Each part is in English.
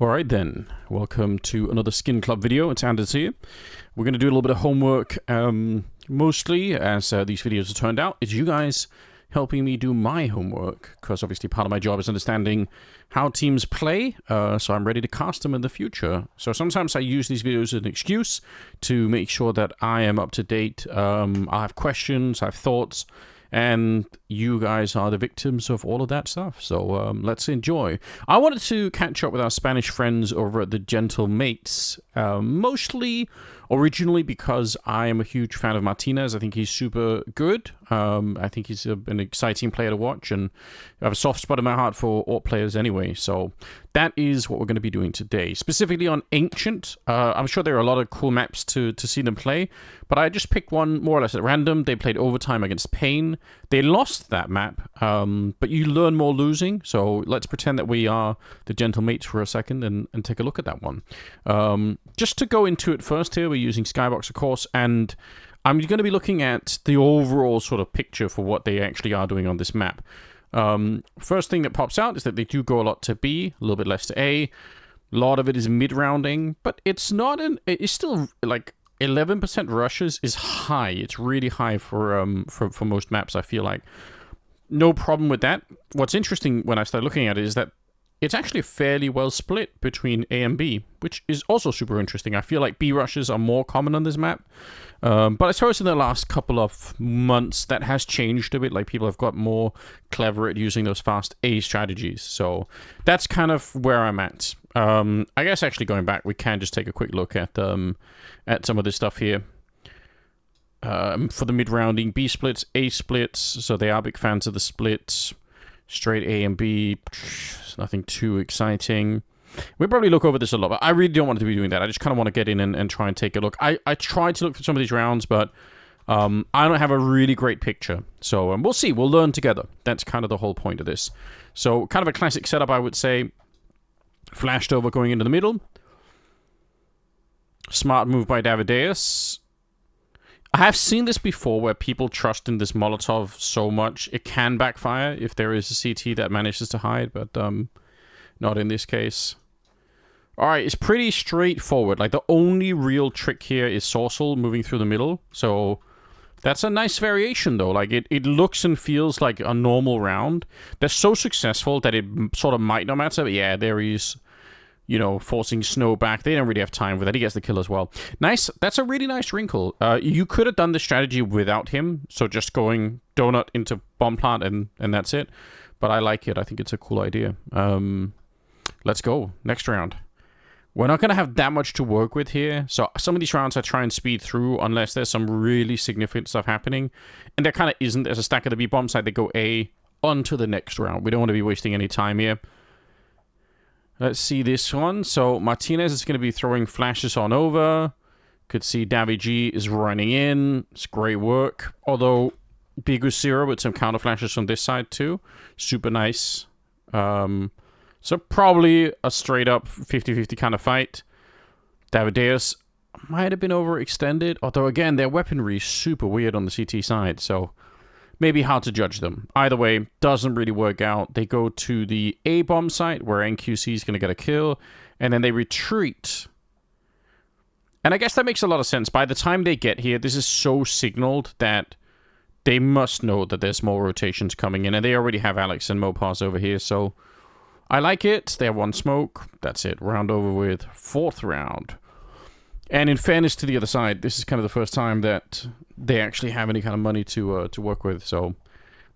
Alright then, welcome to another SkinClub video. It's Anders here. We're going to do a little bit of homework, mostly, as these videos have turned out. It's you guys helping me do my homework, because obviously part of my job is understanding how teams play, so I'm ready to cast them in the future. So sometimes I use these videos as an excuse to make sure that I am up to date. I have questions, I have thoughts, and you guys are the victims of all of that stuff. So let's enjoy. I wanted to catch up with our Spanish friends over at the Gentle Mates, mostly originally because I am a huge fan of Martinez. I think he's super good. I think he's an exciting player to watch, and I have a soft spot in my heart for all players anyway. So that is what we're going to be doing today, specifically on Ancient. I'm sure there are a lot of cool maps to see them play, but I just picked one more or less at random. They played Overtime against Pain. They lost that map, but you learn more losing, so let's pretend that we are the Gentle Mates for a second and take a look at that one. Just to go into it first here, we're using Skybox, of course, and I'm going to be looking at the overall sort of picture for what they actually are doing on this map. First thing that pops out is that they do go a lot to B, a little bit less to A. A lot of it is mid-rounding, but it's not it's still like 11% rushes is high. It's really high for most maps, I feel like. No problem with that. What's interesting when I start looking at it is that it's actually fairly well split between A and B, which is also super interesting. I feel like B rushes are more common on this map. But I suppose in the last couple of months, that has changed a bit. Like, people have got more clever at using those fast A strategies. So that's kind of where I'm at. I guess actually going back, we can just take a quick look at some of this stuff here. For the mid-rounding, B splits, A splits. So they are big fans of the splits. Straight A and B, nothing too exciting. We'll probably look over this a lot, but I really don't want to be doing that. I just kind of want to get in and try and take a look. I tried to look through some of these rounds, but I don't have a really great picture. So we'll see. We'll learn together. That's kind of the whole point of this. So kind of a classic setup, I would say. Flashed over going into the middle. Smart move by Davideus. I have seen this before where people trust in this Molotov so much it can backfire if there is a CT that manages to hide, but not in this case. Alright, it's pretty straightforward. Like, the only real trick here is Sorcel moving through the middle, so that's a nice variation, though. Like, it looks and feels like a normal round. They're so successful that it sort of might not matter, but yeah, there is, you know, forcing Snow back. They don't really have time for that. He gets the kill as well. Nice. That's a really nice wrinkle. You could have done this strategy without him, so just going donut into bomb plant and that's it. But I like it. I think it's a cool idea. Let's go. Next round. We're not going to have that much to work with here. So some of these rounds I try and speed through unless there's some really significant stuff happening. And there kind of isn't. There's a stack of the B bomb side. They go A on to the next round. We don't want to be wasting any time here. Let's see this one. So Martinez is going to be throwing flashes on over. Could see Davi G is running in. It's great work. Although Bigus Zero with some counter flashes from this side too. Super nice. So probably a straight up 50-50 kind of fight. Davideus might have been overextended. Although again, their weaponry is super weird on the CT side. So maybe hard to judge them. Either way, doesn't really work out. They go to the A bomb site where NQC is going to get a kill, and then they retreat. And I guess that makes a lot of sense. By the time they get here, this is so signaled that they must know that there's more rotations coming in, and they already have Alex and Mopars over here, so I like it. They have one smoke. That's it. Round over with. Fourth round. And in fairness to the other side, this is kind of the first time that they actually have any kind of money to work with. So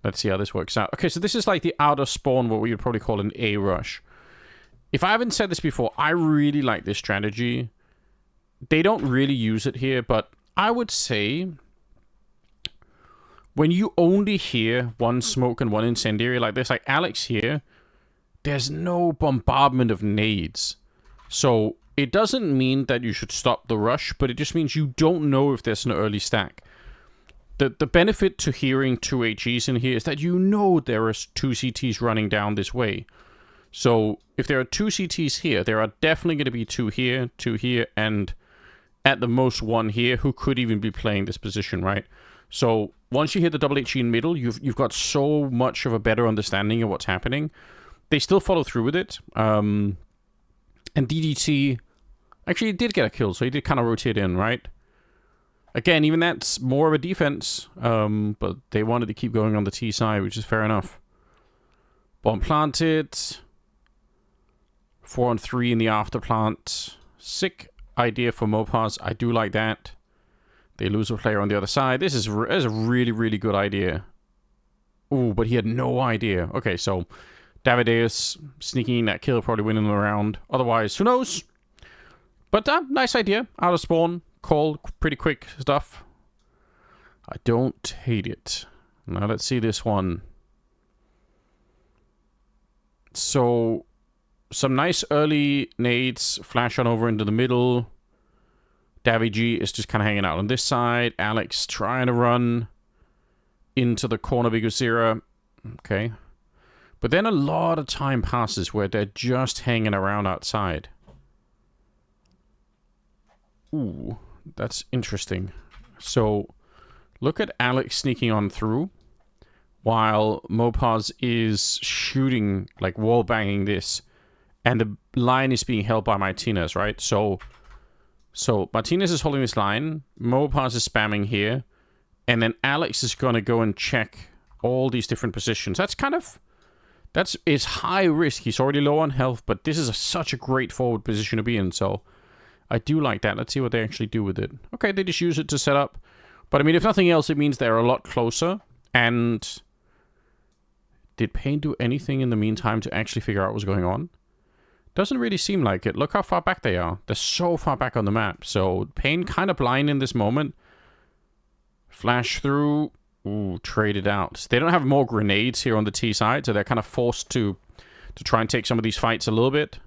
let's see how this works out. Okay, so this is like the outer spawn, what we would probably call an A rush. If I haven't said this before, I really like this strategy. They don't really use it here, but I would say when you only hear one smoke and one incendiary like this, like Alex here, there's no bombardment of nades. So it doesn't mean that you should stop the rush, but it just means you don't know if there's an early stack. The benefit to hearing two HEs in here is that you know there are two CTs running down this way. So if there are two CTs here, there are definitely going to be two here, and at the most one here who could even be playing this position, right? So once you hit the double HE in middle, you've got so much of a better understanding of what's happening. They still follow through with it. And And DDT actually did get a kill, so he did kind of rotate in, right? Again, even that's more of a defense, but they wanted to keep going on the T side, which is fair enough. Bomb planted. 4-on-3 in the after plant. Sick idea for Mopaz. I do like that. They lose a player on the other side. This is a really, really good idea. Ooh, but he had no idea. Okay, so Davideus sneaking in that kill, probably winning the round. Otherwise, who knows? But nice idea. Out of spawn. Call. Pretty quick stuff. I don't hate it. Now let's see this one. So, some nice early nades. Flash on over into the middle. Davy G is just kind of hanging out on this side. Alex trying to run into the corner Bigusira. Okay. But then a lot of time passes where they're just hanging around outside. Ooh, that's interesting. So, look at Alex sneaking on through while Mopaz is shooting, like wall banging this. And the line is being held by Martinez, right? So Martinez is holding this line. Mopaz is spamming here. And then Alex is going to go and check all these different positions. It's high risk. He's already low on health, but this is such a great forward position to be in. So I do like that. Let's see what they actually do with it. Okay, they just use it to set up. But I mean, if nothing else, it means they're a lot closer. And did Payne do anything in the meantime to actually figure out what was going on? Doesn't really seem like it. Look how far back they are. They're so far back on the map. So Payne kind of blind in this moment. Flash through. Ooh, traded out. They don't have more grenades here on the T side, so they're kind of forced to try and take some of these fights a little bit.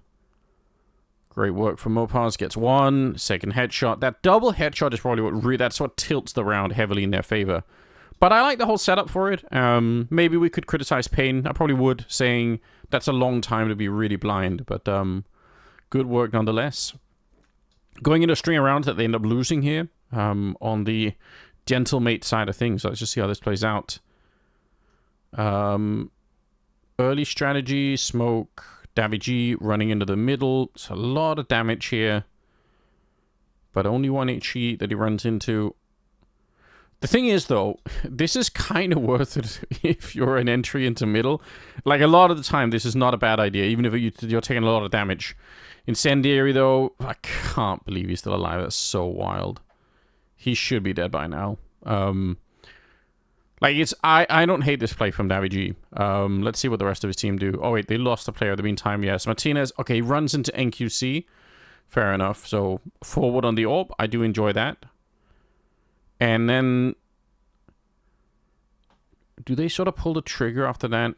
Great work from Mopaz. Gets one. Second headshot. That double headshot is probably that's what tilts the round heavily in their favor. But I like the whole setup for it. Maybe we could criticize Payne. I probably would, saying that's a long time to be really blind. But good work nonetheless. Going into a string of rounds that they end up losing here on the gentle mate side of things. So let's just see how this plays out. Early strategy, smoke, Davy G running into the middle. It's a lot of damage here. But only 1 HE that he runs into. The thing is, though, this is kind of worth it if you're an entry into middle. Like, a lot of the time, this is not a bad idea, even if you're taking a lot of damage. Incendiary, though, I can't believe he's still alive. That's so wild. He should be dead by now. I don't hate this play from Davy G. Let's see what the rest of his team do. Oh, wait, they lost a player in the meantime. Yes, Martinez. Okay, he runs into NQC. Fair enough. So, forward on the AWP. I do enjoy that. And then, do they sort of pull the trigger after that?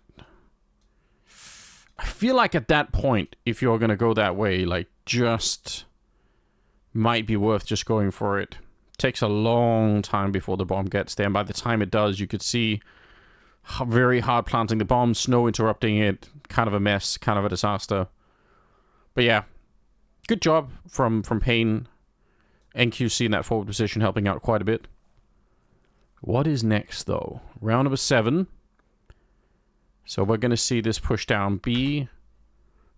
I feel like at that point, if you're going to go that way, like, just might be worth just going for it. Takes a long time before the bomb gets there. And by the time it does, you could see very hard planting the bomb, snow interrupting it. Kind of a mess, kind of a disaster. But yeah, good job from Payne. NQC in that forward position helping out quite a bit. What is next, though? Round number 7. So we're going to see this push down B.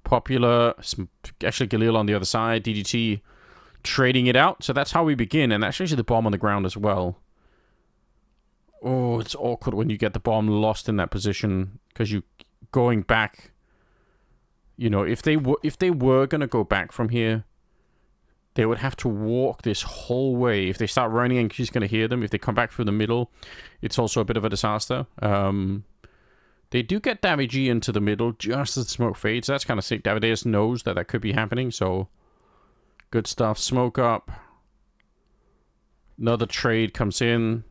Popular. Actually, Galil on the other side. DDT trading it out. So that's how we begin. And that's actually the bomb on the ground as well. Oh, it's awkward when you get the bomb lost in that position. Because you going back. You know, if they were going to go back from here, they would have to walk this whole way. If they start running and she's going to hear them, if they come back through the middle, it's also a bit of a disaster. They do get Davy G into the middle just as the smoke fades. That's kind of sick. Davideus knows that that could be happening, so good stuff. Smoke up. Another trade comes in.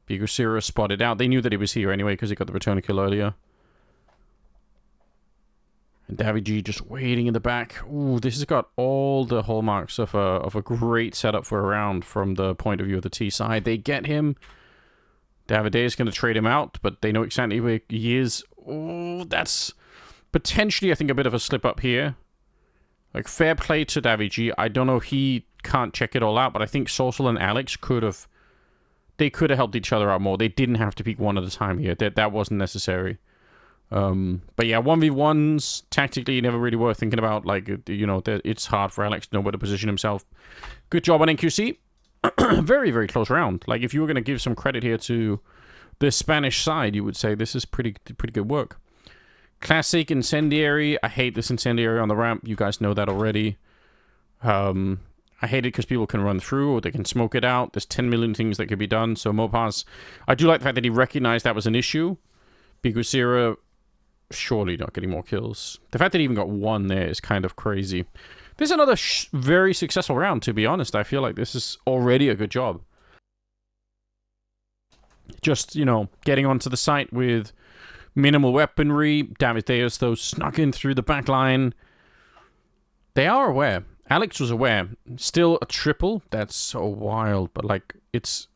Bigusira spotted out. They knew that he was here anyway because he got the return kill earlier. And Davy G just waiting in the back. Ooh, this has got all the hallmarks of a great setup for a round from the point of view of the T side. They get him. Davide is going to trade him out, but they know exactly where he is. Oh, that's potentially, I think, a bit of a slip up here. Like, fair play to Davy G. I don't know, he can't check it all out, but I think Sorcel and Alex could have... They could have helped each other out more. They didn't have to peek one at a time here. That wasn't necessary. But yeah, 1v1s, tactically never really worth thinking about. Like, you know, it's hard for Alex to know where to position himself. Good job on NQC. Very, very close round. Like, if you were going to give some credit here to the Spanish side, you would say this is pretty good work. Classic Incendiary. I hate this Incendiary on the ramp. You guys know that already. I hate it because people can run through or they can smoke it out. There's 10 million things that could be done. So Mopaz, I do like the fact that he recognized that was an issue. Bigusira, surely not getting more kills. The fact that he even got one there is kind of crazy. This is another very successful round, to be honest. I feel like this is already a good job. Just, you know, getting onto the site with minimal weaponry. David Deus, though, snuck in through the back line. They are aware. Alex was aware. Still a triple. That's so wild. But, like, it's...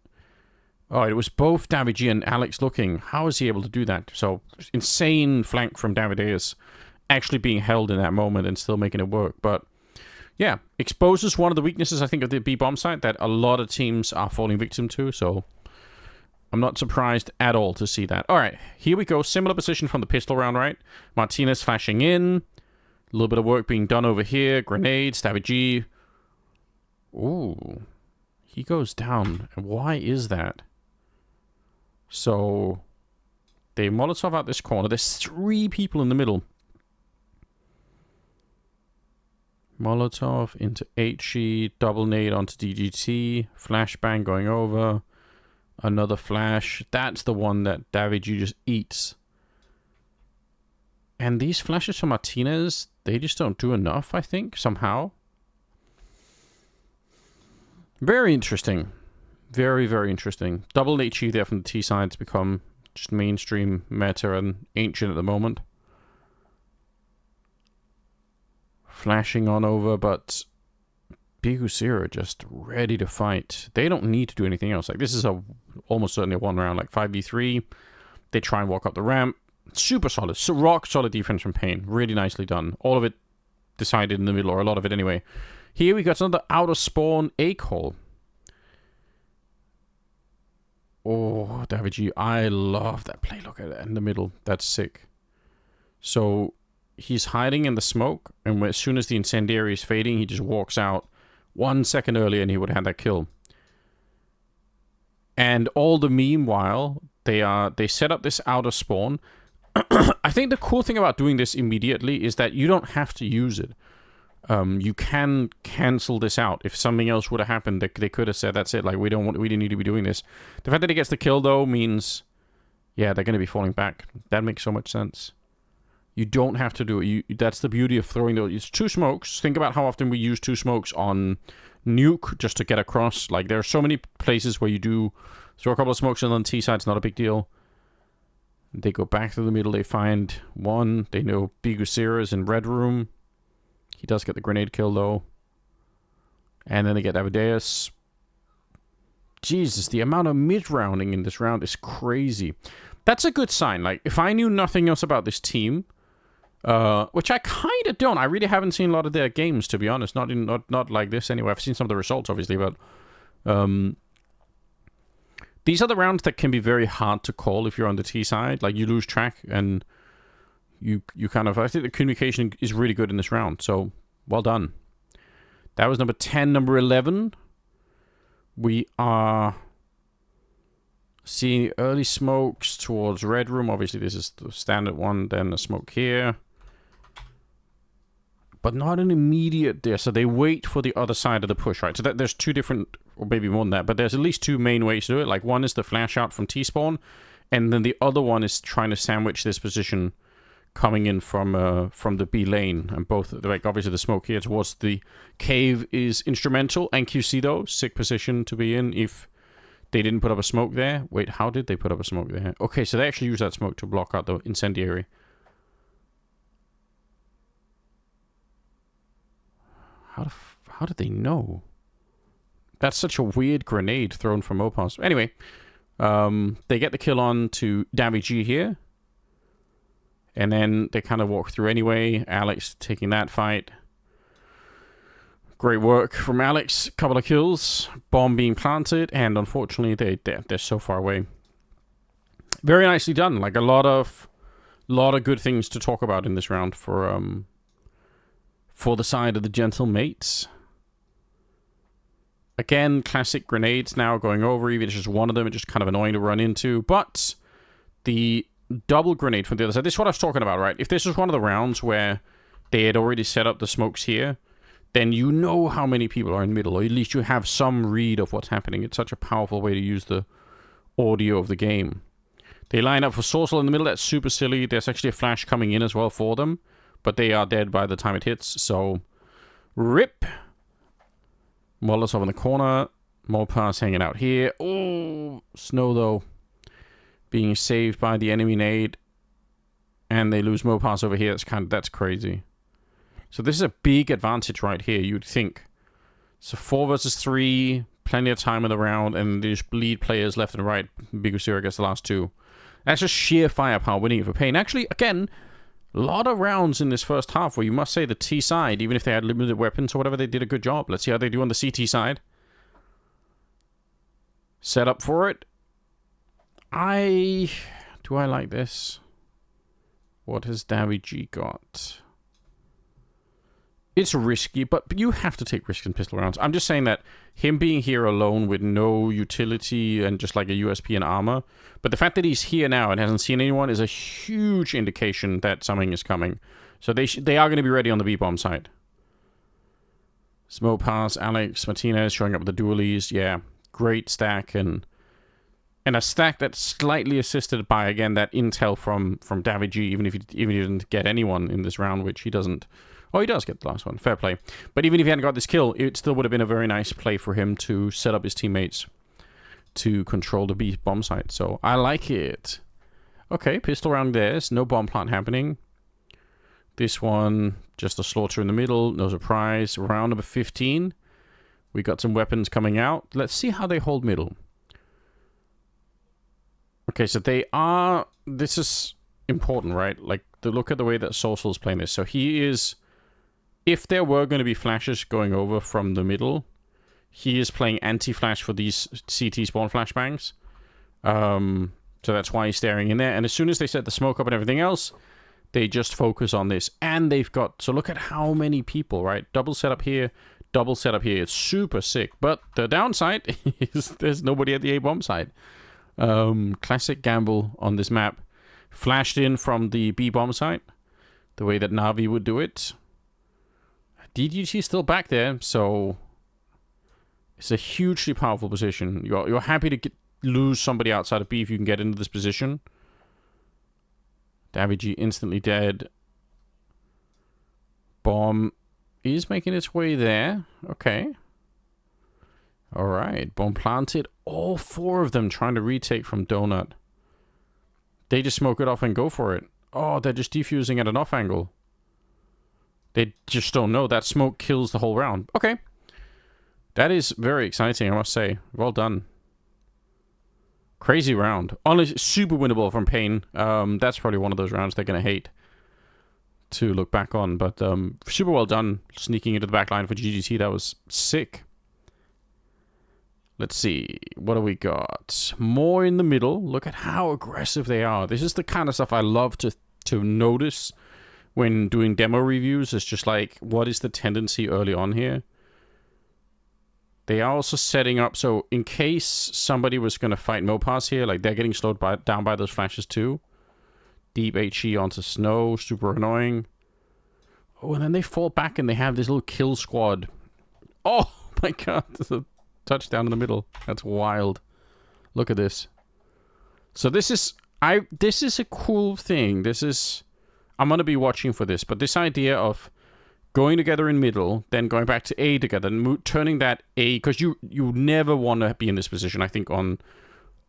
Oh, it was both David G and Alex looking. How is he able to do that? So, insane flank from David Deus. Actually being held in that moment and still making it work. But, yeah. Exposes one of the weaknesses, I think, of the B-bomb site that a lot of teams are falling victim to. So, I'm not surprised at all to see that. All right. Here we go. Similar position from the pistol round, right? Martinez flashing in. A little bit of work being done over here. Grenades, David G. Ooh. He goes down. And why is that? So, they Molotov out this corner. There's 3 people in the middle. Molotov into HE. Double nade onto DGT. Flashbang going over. Another flash. That's the one that David G just eats. And these flashes from Martinez, they just don't do enough, I think, somehow. Very interesting. Very, very interesting. Double HE there from the T side to become just mainstream meta and ancient at the moment. Flashing on over, but Bigusira just ready to fight. They don't need to do anything else. Like, this is almost certainly a one round, like 5v3. They try and walk up the ramp. Super solid. So rock solid defense from Payne. Really nicely done. All of it decided in the middle, or a lot of it anyway. Here we got another out of spawn A-call. Oh, David G. I love that play. Look at that in the middle. That's sick. So he's hiding in the smoke, and as soon as the incendiary is fading, he just walks out 1 second earlier and he would have had that kill. And all the meanwhile, they set up this outer spawn. I think the cool thing about doing this immediately is that you don't have to use it. You can cancel this out. If something else would have happened, they could have said, that's it, like, we didn't need to be doing this. The fact that he gets the kill, though, means, yeah, they're going to be falling back. That makes so much sense. You don't have to do it. That's the beauty of throwing those. It's 2 smokes. Think about how often we use 2 smokes on nuke just to get across. Like, there are so many places where you do throw a couple of smokes and on the T side, it's not a big deal. They go back to the middle. They find one. They know Bigusira is in red room. He does get the grenade kill, though. And then they get Avadeus. Jesus, the amount of mid-rounding in this round is crazy. That's a good sign. Like, if I knew nothing else about this team, which I kind of don't. I really haven't seen a lot of their games, to be honest. Not like this anyway. I've seen some of the results, obviously, but these are the rounds that can be very hard to call if you're on the T side. Like, you lose track, and you kind of... I think the communication is really good in this round, so well done. That was number 10. Number 11. We are seeing the early smokes towards red room. Obviously, this is the standard one. Then a smoke here. But not an immediate there. So they wait for the other side of the push, right? So there's 2 different... or maybe more than that, but there's at least 2 main ways to do it. Like, one is the flash out from T-spawn, and then the other one is trying to sandwich this position coming in from the B lane. And both, like, obviously the smoke here towards the cave is instrumental. NQC, though, sick position to be in if they didn't put up a smoke there. Wait, how did they put up a smoke there? Okay, so they actually use that smoke to block out the incendiary. How did they know? That's such a weird grenade thrown from Opos. Anyway, they get the kill on to Davi G here. And then they kind of walk through anyway. Alex taking that fight. Great work from Alex. Couple of kills. Bomb being planted. And unfortunately, they're so far away. Very nicely done. Like, a lot of A lot of good things to talk about in this round for the side of the gentle mates. Again, classic grenades now going over. Even if it's just one of them, it's just kind of annoying to run into. But the double grenade from the other side. This is what I was talking about, right? If this was one of the rounds where they had already set up the smokes here, then you know how many people are in the middle, or at least you have some read of what's happening. It's such a powerful way to use the audio of the game. They line up for Sorcel in the middle. That's super silly. There's actually a flash coming in as well for them, but they are dead by the time it hits, so rip. Molotov in the corner. Mopass hanging out here. Oh, Snow, though, being saved by the enemy nade. And they lose Mopass over here. That's crazy. So this is a big advantage right here, you'd think. So 4 versus 3, plenty of time in the round, and they just bleed players left and right. Bigusira gets the last 2. That's just sheer firepower winning it for Pain. Actually, again, a lot of rounds in this first half where you must say the T side, even if they had limited weapons or whatever, they did a good job. Let's see how they do on the CT side. Set up for it. Do I like this? What has Davy G got? It's risky, but you have to take risks in pistol rounds. I'm just saying that him being here alone with no utility and just like a USP and armor, but the fact that he's here now and hasn't seen anyone is a huge indication that something is coming. So they are going to be ready on the B-bomb side. Smoke Pass, Alex Martinez showing up with the dualies. Yeah, great stack, and a stack that's slightly assisted by, again, that intel from David G, even if he didn't get anyone in this round, which he doesn't. Oh, he does get the last one. Fair play. But even if he hadn't got this kill, it still would have been a very nice play for him to set up his teammates to control the B bomb site. So I like it. Okay, pistol round there's no bomb plant happening. This one, just a slaughter in the middle. No surprise. Round number 15. We got some weapons coming out. Let's see how they hold middle. Okay, so they are... This is important, right? Like, look at the way that Sorcel's playing this. So he is... If there were going to be flashes going over from the middle, he is playing anti-flash for these CT spawn flashbangs. So that's why he's staring in there. And as soon as they set the smoke up and everything else, they just focus on this. And they've got... So look at how many people, right? Double setup here, double setup here. It's super sick. But the downside is there's nobody at the A-bomb side. Classic gamble on this map. Flashed in from the B-bomb site, the way that Na'Vi would do it. DDT still back there, so it's a hugely powerful position. You're happy to lose somebody outside of B if you can get into this position. Davi G instantly dead. Bomb is making its way there. Okay. Alright, bomb planted. All 4 of them trying to retake from Donut. They just smoke it off and go for it. Oh, they're just defusing at an off angle. They just don't know. That smoke kills the whole round. Okay. That is very exciting, I must say. Well done. Crazy round. Honestly, super winnable from Pain. That's probably one of those rounds they're going to hate to look back on. But super well done sneaking into the back line for GGT. That was sick. Let's see. What do we got? More in the middle. Look at how aggressive they are. This is the kind of stuff I love to notice when doing demo reviews. It's just like, what is the tendency early on here? They are also setting up, so in case somebody was going to fight Mopass here, like they're getting slowed down by those flashes too. Deep HE onto Snow, super annoying. Oh, and then they fall back and they have this little kill squad. Oh my god, there's a touchdown in the middle. That's wild. Look at this. So this is a cool thing. I'm going to be watching for this, but this idea of going together in middle, then going back to A together, and turning that A, because you never want to be in this position, I think, on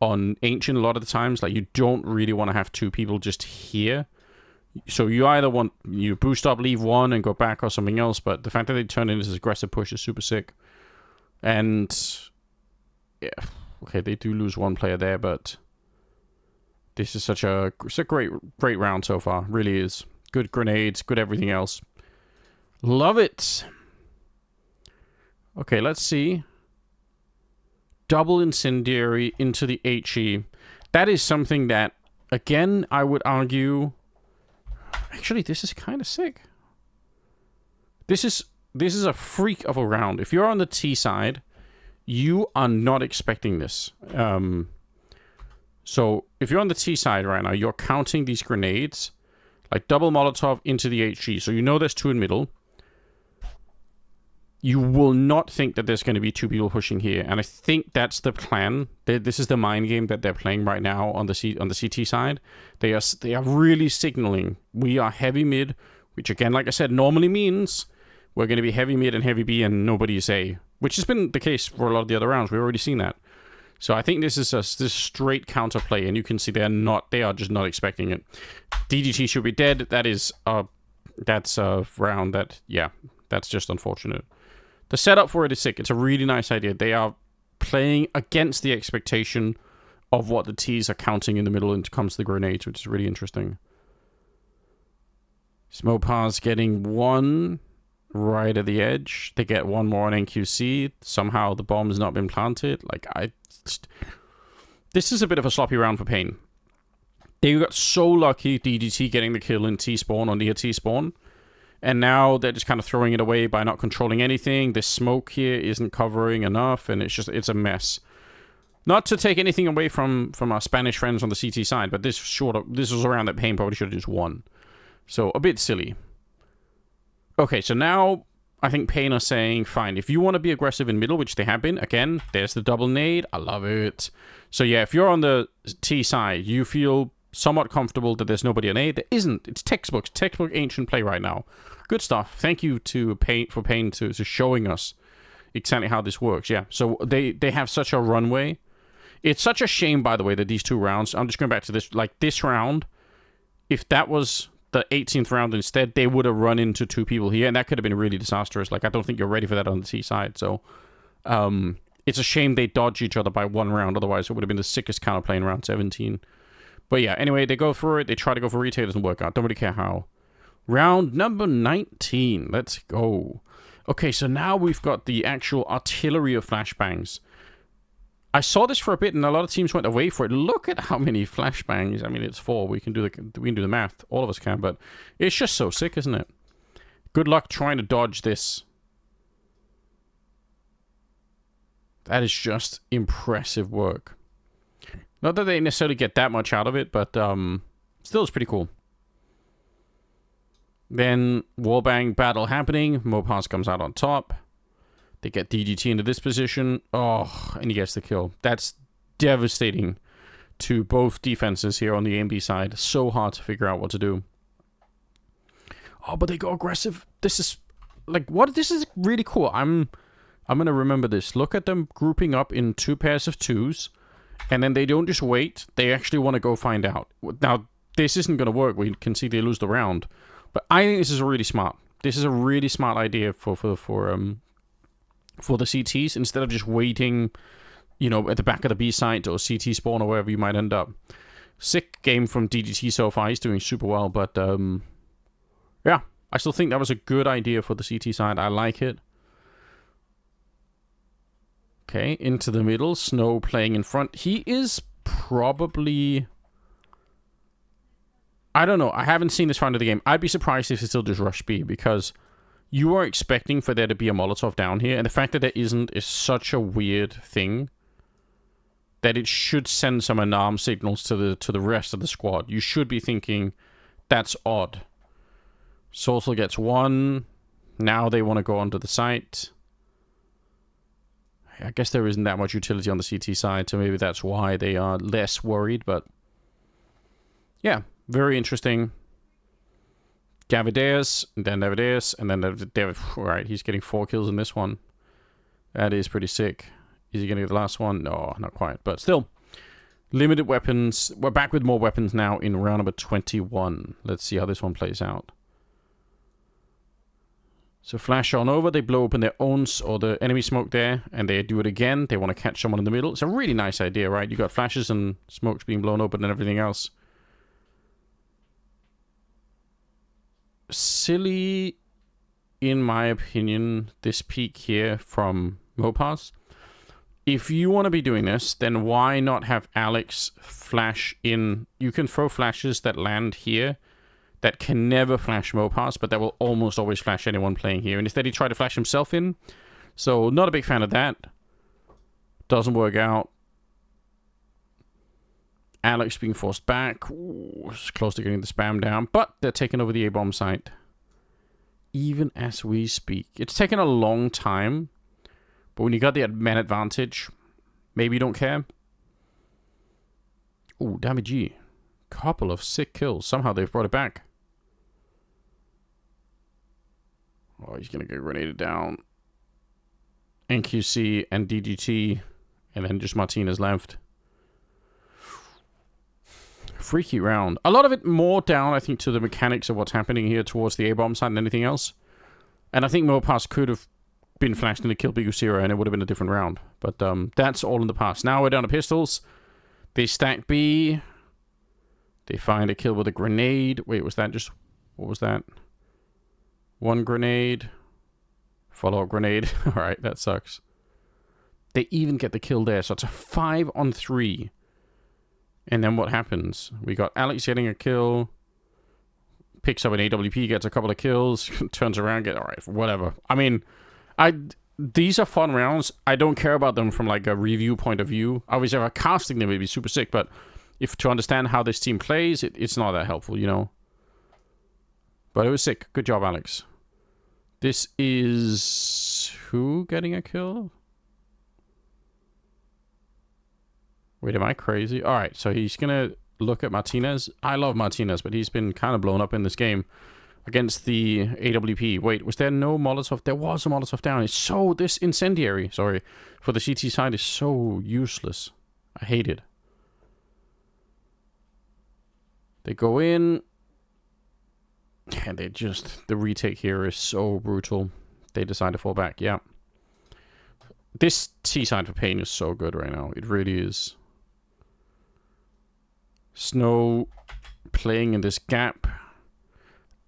Ancient a lot of the times. Like, you don't really want to have 2 people just here. So you either want, you boost up, leave 1, and go back or something else, but the fact that they turn in this aggressive push is super sick. And, yeah, okay, they do lose 1 player there, but this is it's a great round so far. Really is. Good grenades, good everything else. Love it. Okay, let's see. Double incendiary into the HE. That is something that, again, I would argue Actually, this is kind of sick. This is a freak of a round. If you're on the T side, you are not expecting this. So if you're on the T side right now, you're counting these grenades, like double Molotov into the HG. So you know there's two in middle. You will not think that there's going to be two people pushing here, and I think that's the plan. This is the mind game that they're playing right now on the CT side. They are really signaling we are heavy mid, which again, like I said, normally means we're going to be heavy mid and heavy B and nobody is A, which has been the case for a lot of the other rounds. We've already seen that. So I think this is this straight counterplay, and you can see they are just not expecting it. DDT should be dead. That's a round that, yeah, that's just unfortunate. The setup for it is sick. It's a really nice idea. They are playing against the expectation of what the T's are counting in the middle and comes to the grenades, which is really interesting. Smopar's getting one right at the edge. They get one more on NQC. Somehow the bomb has not been planted. This is a bit of a sloppy round for Pain. They got so lucky, DDT getting the kill in T-spawn or near T-spawn. And now they're just kind of throwing it away by not controlling anything. This smoke here isn't covering enough, and it's a mess. Not to take anything away from our Spanish friends on the CT side, but this was a round that Pain probably should have just won. So, a bit silly. Okay, so now I think Pain are saying, fine, if you want to be aggressive in middle, which they have been, again, there's the double nade. I love it. So yeah, if you're on the T side, you feel somewhat comfortable that there's nobody on A. There isn't. It's textbook ancient play right now. Good stuff. Thank you to Pain to showing us exactly how this works. Yeah, so they have such a runway. It's such a shame, by the way, that these two rounds, I'm just going back to this, like this round, if that was the 18th round instead, they would have run into two people here, and that could have been really disastrous. Like, I don't think you're ready for that on the T side, so it's a shame they dodge each other by one round, otherwise it would have been the sickest counterplay in round 17. But yeah, anyway, they go for it, they try to go for retake, it doesn't work out, don't really care how. Round number 19, let's go. Okay, so now we've got the actual artillery of flashbangs. I saw this for a bit, and a lot of teams went away for it. Look at how many flashbangs. I mean, it's 4. We can do the math. All of us can, but it's just so sick, isn't it? Good luck trying to dodge this. That is just impressive work. Not that they necessarily get that much out of it, but still, it's pretty cool. Then wallbang battle happening. Mopars comes out on top. They get DDT into this position. Oh, and he gets the kill. That's devastating to both defenses here on the AMB side. So hard to figure out what to do. Oh, but they go aggressive. This is like what? This is really cool. I'm gonna remember this. Look at them grouping up in 2 pairs of 2s, and then they don't just wait. They actually want to go find out. Now this isn't gonna work. We can see they lose the round, but I think this is really smart. This is a really smart idea for the CTs, instead of just waiting, you know, at the back of the B site or CT spawn or wherever you might end up. Sick game from DDT so far. He's doing super well, but yeah, I still think that was a good idea for the CT side. I like it. Okay, into the middle. Snow playing in front. He is probably... I don't know. I haven't seen this far into the game. I'd be surprised if he still just rush B, because you are expecting for there to be a Molotov down here, and the fact that there isn't is such a weird thing that it should send some alarm signals to the rest of the squad. You should be thinking, that's odd. Soulful gets 1. Now they want to go onto the site. I guess there isn't that much utility on the CT side, so maybe that's why they are less worried, but yeah, very interesting. Davideus, and then Davideus, and then David. Alright, he's getting 4 kills in this one. That is pretty sick. Is he going to get the last one? No, not quite. But still, limited weapons. We're back with more weapons now in round number 21. Let's see how this one plays out. So flash on over. They blow open their own, or the enemy smoke there, and they do it again. They want to catch someone in the middle. It's a really nice idea, right? You got flashes and smokes being blown open and everything else. Silly, in my opinion, this peak here from Mopars. If you want to be doing this, then why not have Alex flash in? You can throw flashes that land here that can never flash Mopass, but that will almost always flash anyone playing here. And instead he tried to flash himself in. So not a big fan of that. Doesn't work out. Alex being forced back. Ooh, it's close to getting the spam down. But they're taking over the A-bomb site. Even as we speak. It's taken a long time. But when you got the man advantage, maybe you don't care. Ooh, Damage. Couple of sick kills. Somehow they've brought it back. Oh, he's going to get grenaded down. NQC and DGT. And then just Martinez left. Freaky round. A lot of it more down, I think, to the mechanics of what's happening here towards the A-bomb side than anything else. And I think Mopass could have been flashed into kill Bigusira and it would have been a different round. But that's all in the past. Now we're down to pistols. They stack B. They find a kill with a grenade. Wait, was that just... What was that? One grenade. Follow-up grenade. Alright, that sucks. They even get the kill there. So it's a 5-on-3. And then what happens? We got Alex getting a kill. Picks up an AWP, gets a couple of kills. Turns around, alright, whatever. I mean, these are fun rounds. I don't care about them from like a review point of view. Obviously, if I'm casting them, it'd be super sick. But if to understand how this team plays, it's not that helpful, you know. But it was sick. Good job, Alex. This is... Who getting a kill? Wait, am I crazy? Alright, so he's going to look at Martinez. I love Martinez, but he's been kind of blown up in this game against the AWP. Wait, was there no Molotov? There was a Molotov down. It's so... This incendiary, sorry, for the CT side is so useless. I hate it. They go in. And they just... The retake here is so brutal. They decide to fall back. Yeah. This T-side for Pain is so good right now. It really is. Snow playing in this gap.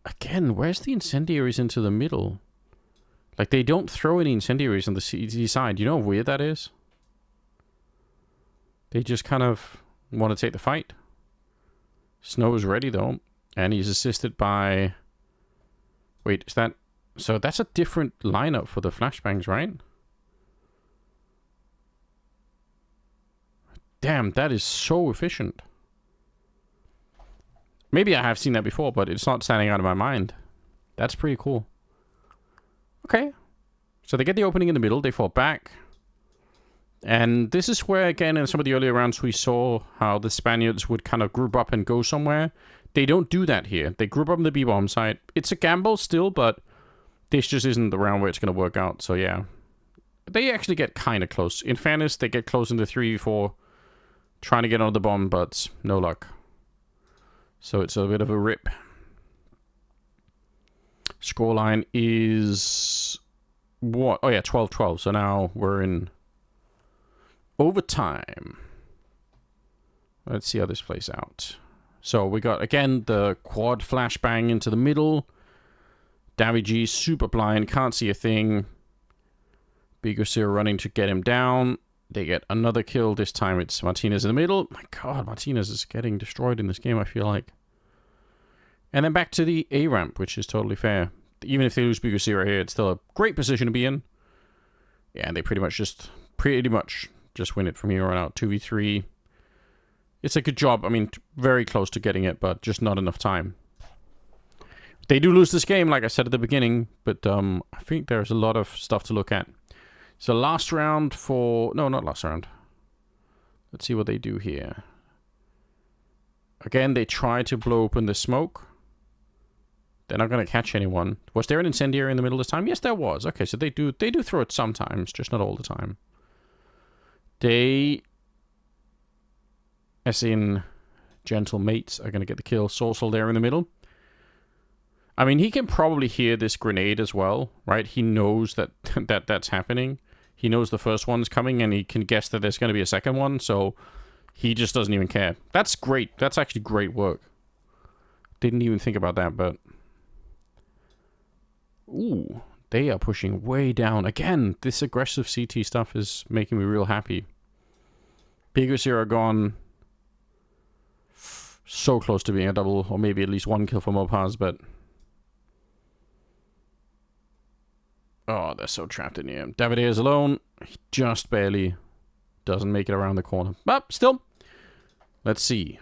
Again, where's the incendiaries into the middle? Like, they don't throw any incendiaries on the CT side. You know how weird that is? They just kind of want to take the fight. Snow is ready, though. And he's assisted by... Wait, is that... So that's a different lineup for the flashbangs, right? Damn, that is so efficient. Maybe I have seen that before, but it's not standing out of my mind. That's pretty cool. Okay. So they get the opening in the middle. They fall back. And this is where, again, in some of the earlier rounds, we saw how the Spaniards would kind of group up and go somewhere. They don't do that here. They group up on the B-bomb side. It's a gamble still, but this just isn't the round where it's going to work out. So, yeah. They actually get kind of close. In fairness, they get close in the 3v4. Trying to get on the bomb, but no luck. So it's a bit of a rip. Scoreline is... What? Oh yeah, 12-12. So now we're in overtime. Let's see how this plays out. So we got, again, the quad flashbang into the middle. Davy super blind, can't see a thing. Bigosir running to get him down. They get another kill. This time it's Martinez in the middle. My god, Martinez is getting destroyed in this game, I feel like. And then back to the A ramp, which is totally fair. Even if they lose Bigosira here, it's still a great position to be in. Yeah, and they pretty much just win it from here on out. 2v3. It's a good job. I mean, very close to getting it, but just not enough time. They do lose this game, like I said at the beginning, but I think there's a lot of stuff to look at. So last round for... No, not last round. Let's see what they do here. Again, they try to blow open the smoke. They're not going to catch anyone. Was there an incendiary in the middle this time? Yes, there was. Okay, so they do throw it sometimes, just not all the time. They, as in gentle mates, are going to get the kill. Sorsal there in the middle. I mean, he can probably hear this grenade as well, right? He knows that that's happening. He knows the first one's coming, and he can guess that there's going to be a second one, so he just doesn't even care. That's great. That's actually great work. Didn't even think about that, but... Ooh, they are pushing way down. Again, this aggressive CT stuff is making me real happy. Bigosir are gone. So close to being a double, or maybe at least one kill for Mopaz, but... Oh, they're so trapped in here. Davide is alone. He just barely doesn't make it around the corner. But still, let's see.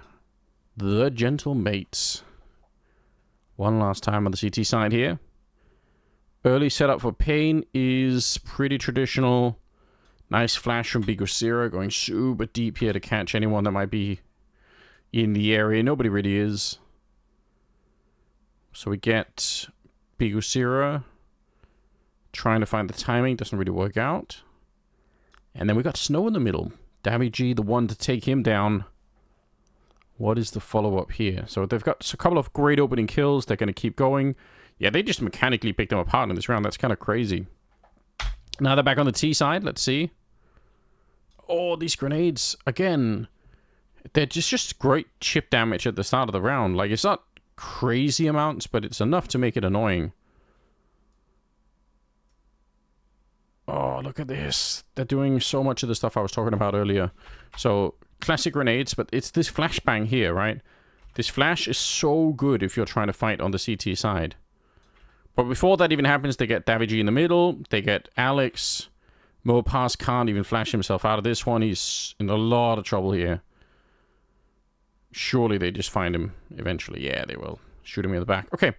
The Gentle Mates. One last time on the CT side here. Early setup for Pain is pretty traditional. Nice flash from Bigosira, going super deep here to catch anyone that might be in the area. Nobody really is. So we get Bigosira trying to find the timing. Doesn't really work out. And then we got Snow in the middle. Davy G, the one to take him down. What is the follow-up here? So they've got a couple of great opening kills. They're going to keep going. Yeah, they just mechanically picked them apart in this round. That's kind of crazy. Now they're back on the T side. Let's see. Oh, these grenades. Again, they're just great chip damage at the start of the round. Like, it's not crazy amounts, but it's enough to make it annoying. Oh, look at this. They're doing so much of the stuff I was talking about earlier. So, classic grenades, but it's this flashbang here, right? This flash is so good if you're trying to fight on the CT side. But before that even happens, they get Davigi in the middle. They get Alex. Mopaz can't even flash himself out of this one. He's in a lot of trouble here. Surely they just find him eventually. Yeah, they will. Shoot him in the back. Okay.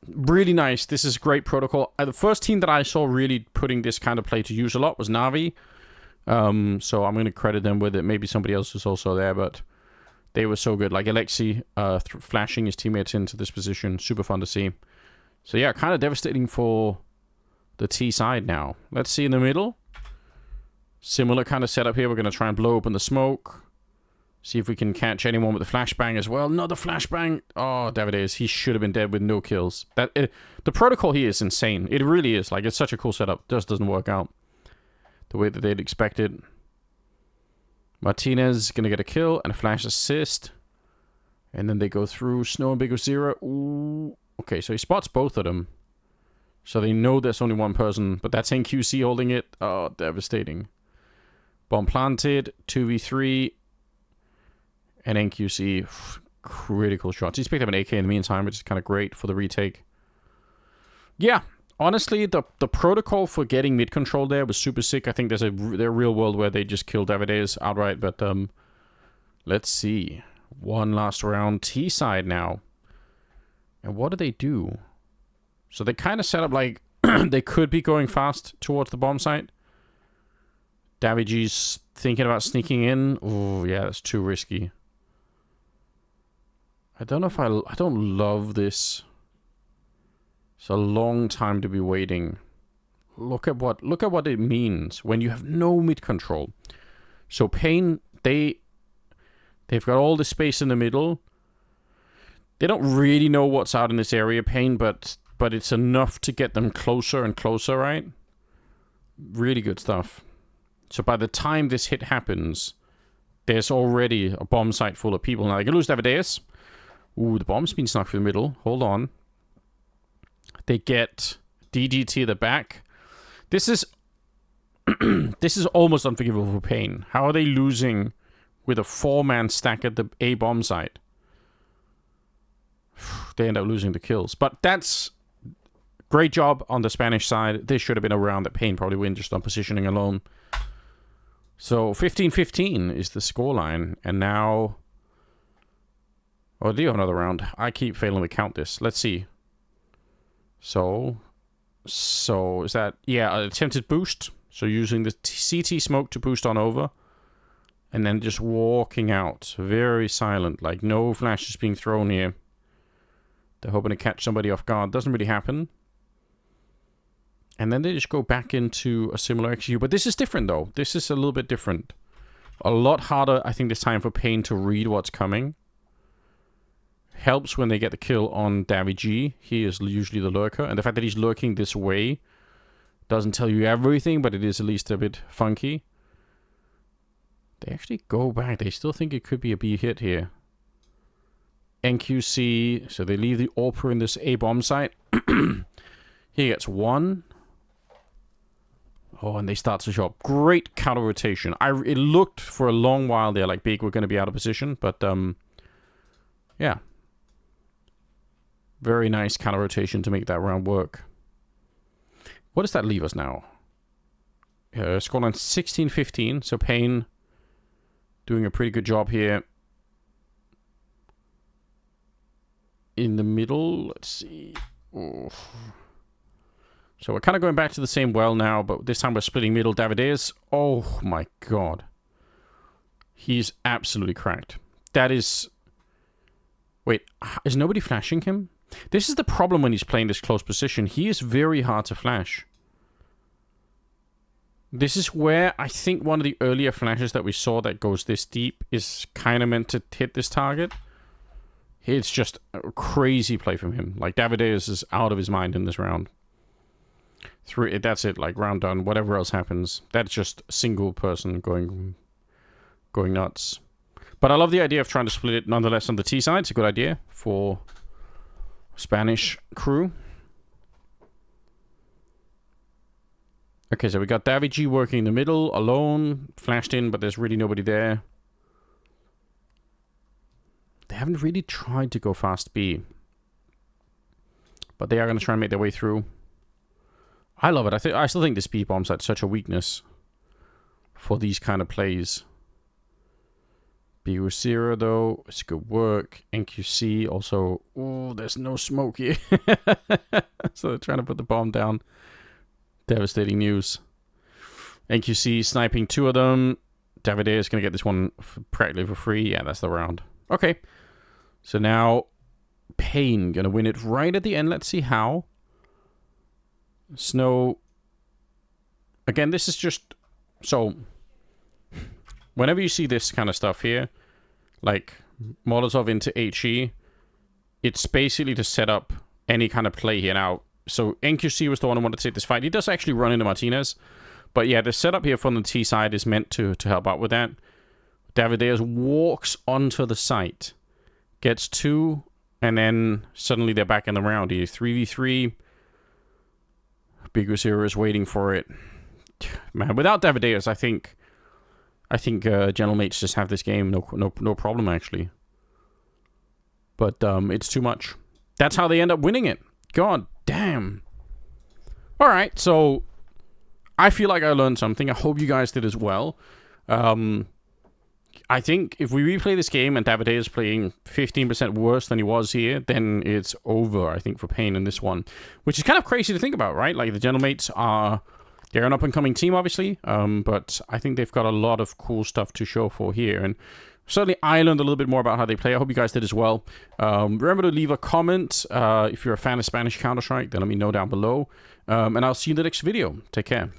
Really nice. This is great protocol. The first team that I saw really putting this kind of play to use a lot was Navi. So I'm going to credit them with it. Maybe somebody else was also there, but they were so good. Like Alexi flashing his teammates into this position. Super fun to see. So yeah, kind of devastating for the T side now. Let's see in the middle. Similar kind of setup here. We're going to try and blow open the smoke. See if we can catch anyone with the flashbang as well. Another flashbang. Oh, David is. He should have been dead with no kills. The protocol here is insane. It really is. Like, it's such a cool setup. Just doesn't work out the way that they'd expected. Martinez is going to get a kill and a flash assist. And then they go through Snow and Big Zero. Ooh. Okay, so he spots both of them. So they know there's only one person. But that's NQC holding it. Oh, devastating. Bomb planted. 2v3. And NQC, critical shots. He's picked up an AK in the meantime, which is kind of great for the retake. Yeah, honestly, the protocol for getting mid-control there was super sick. I think there's a real world where they just killed Davides outright, but let's see. One last round. T-side now. And what do they do? So they kind of set up like they could be going fast towards the bomb site. Davigi's thinking about sneaking in. Oh, yeah, that's too risky. I don't know if I don't love this. It's a long time to be waiting. Look at what it means when you have no mid control. So Pain, they've got all the space in the middle. They don't really know what's out in this area, Pain, but it's enough to get them closer and closer, right? Really good stuff. So by the time this hit happens, there's already a bomb site full of people. Now they can lose Davideus. Ooh, the bomb's been snuck through the middle. Hold on. They get DGT at the back. This is this is almost unforgivable for Pain. How are they losing with a 4-man stack at the A bomb site? They end up losing the kills. But that's great job on the Spanish side. This should have been a round that Pain probably win just on positioning alone. So 15-15 is the scoreline. And now... Oh, do you have another round? I keep failing to count this. Let's see. So is that... Yeah, attempted boost. So using the CT smoke to boost on over. And then just walking out. Very silent. Like, no flashes being thrown here. They're hoping to catch somebody off guard. Doesn't really happen. And then they just go back into a similar execute. But this is different, though. This is a little bit different. A lot harder, I think, this time for Pain to read what's coming. Helps when they get the kill on Davy G. He is usually the lurker. And the fact that he's lurking this way doesn't tell you everything, but it is at least a bit funky. They actually go back. They still think it could be a B hit here. NQC. So they leave the AWPer in this A bomb site. He gets one. Oh, and they start to show up. Great counter rotation. It looked for a long while there like Big were going to be out of position, but yeah. Very nice counter rotation to make that round work. What does that leave us now? Scoreline 16-15. So Payne doing a pretty good job here. In the middle, let's see. Oof. So we're kind of going back to the same well now, but this time we're splitting middle. Davideus, oh my god. He's absolutely cracked. That is... Wait, is nobody flashing him? This is the problem when he's playing this close position. He is very hard to flash. This is where I think one of the earlier flashes that we saw that goes this deep is kind of meant to hit this target. It's just a crazy play from him. Like, Davideus is out of his mind in this round. That's it, like, round done. Whatever else happens. That's just a single person going nuts. But I love the idea of trying to split it nonetheless on the T side. It's a good idea for Spanish crew. Okay, so we got David G working in the middle, alone, flashed in, but there's really nobody there. They haven't really tried to go fast B. But they are going to try and make their way through. I love it. I still think this B bomb's at such a weakness for these kind of plays. B0 though, it's good work. NQC also. Oh, there's no smoke here. So they're trying to put the bomb down. Devastating news. NQC sniping two of them. Davide is going to get this one practically for free. Yeah, that's the round. Okay. So now Payne going to win it right at the end. Let's see how. Snow. Again, this is just... So, whenever you see this kind of stuff here, like Molotov into HE, it's basically to set up any kind of play here. Now, so NQC was the one who wanted to take this fight. He does actually run into Martinez. But yeah, the setup here from the T side is meant to help out with that. Davideus walks onto the site, gets two, and then suddenly they're back in the round. He 3v3. Big Zero is waiting for it. Man, without Davideus, I think General Mates just have this game no problem actually. But it's too much. That's how they end up winning it. God damn. All right, so I feel like I learned something. I hope you guys did as well. I think if we replay this game and Davide is playing 15% worse than he was here, then it's over, I think, for Payne in this one. Which is kind of crazy to think about, right? Like, the General Mates are... They're an up-and-coming team, obviously. But I think they've got a lot of cool stuff to show for here. And certainly I learned a little bit more about how they play. I hope you guys did as well. Remember to leave a comment. If you're a fan of Spanish Counter-Strike, then let me know down below. And I'll see you in the next video. Take care.